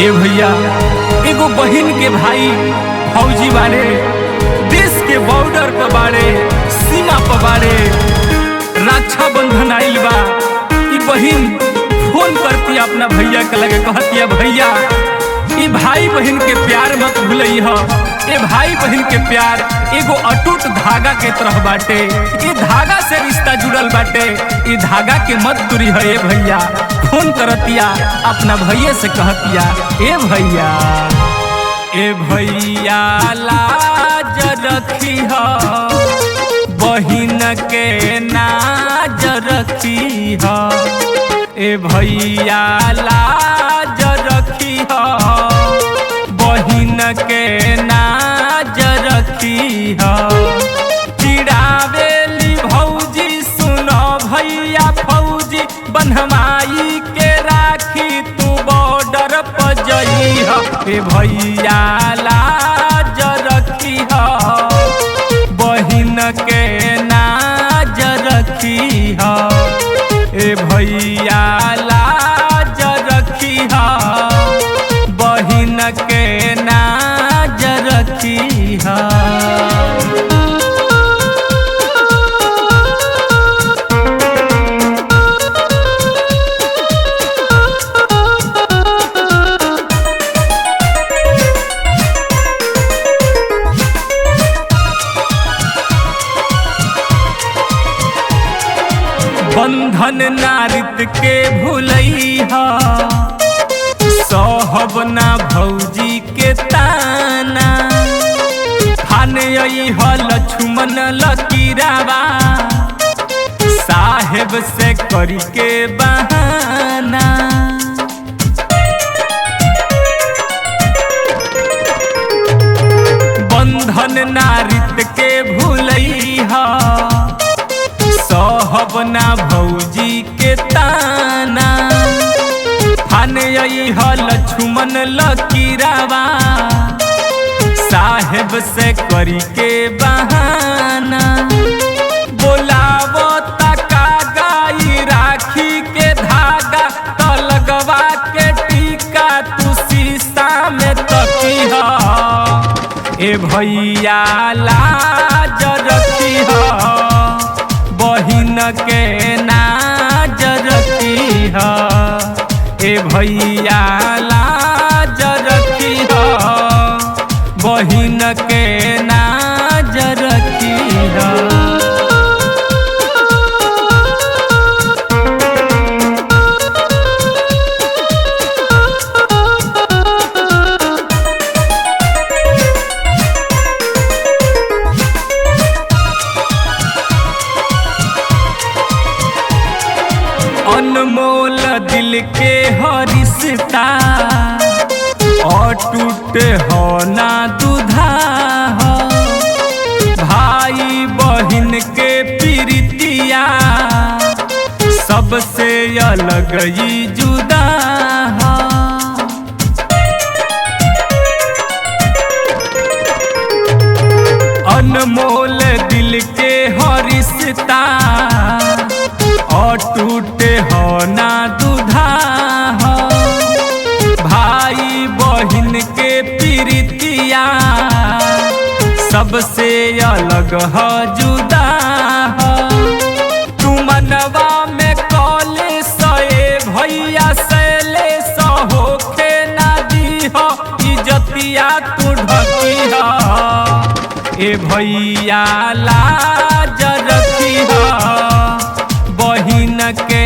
ए भैया एगो बहिन के भाई फौजी बाड़े, देश के बॉर्डर पर बाड़े, सीमा पर बाड़े, रक्षा बंधन आइल बा। ई बहिन फोन करती अपना भैया के लगे, कहती भैया ई भाई बहन के प्यार मत भूलई ह। ए भाई बहन के प्यार एगो अटूट धागा के तरह बाटे, ई धागा से रिश्ता जुड़ल बाटे, ई धागा के मत दूरी है। ए भैया फोन करतिया अपना भैया से कहतिया ए भैया लाज रखी ह, बहिन के नाज रखी ह। ए भैया लाज रखी ह, बहिन के नाज रखी ह। चिड़ावेली भौजी सुनो भैया फौजी, बन्हवाई के राखी तू बॉर्डर पर जई ह। ए भैया लाज रखी ह, बहिन के नाज रखी ह। ए भैया लाज रखी ह, बहिन के नाज रखी ह। बंधन नारित के भूलई ह, सहब ना भौजी के ताना। खान आई ह लक्ष्मण लकीरावा, साहेब से करी के बहाना। बंधन नारित के भूलई ह, सहब ना भौजी के ताना। खान आई ह लक्ष्मण लकीरावा, साहेब से करी के बहाना। बोलावो तका गाई राखी के धागा, तो लगवा के टीका तू शीशा में तकी ह। ए भैया लाज रखी ह, बहिन के नाज रखी ह। ए भैया लाज रखी ह, बहिन के नाज रखी ह। अनमोल दिल के हो रिश्ता, अटूट हो ना दुधा हो। भाई बहिन के प्रीतिया, सबसे अलग ही जुदा हो। अनमोल दिल के हो रिश्ता, अटूट हो ना दुधा हो। भाई बहिन के प्रीतिया, सबसे अलग हो जुदा हो। तू मनवा में कॉले सए भैया सैले होके ना दी हो, इज्जतिया तू ढकी हो। ए भैया लाज रखी ह, बहिन के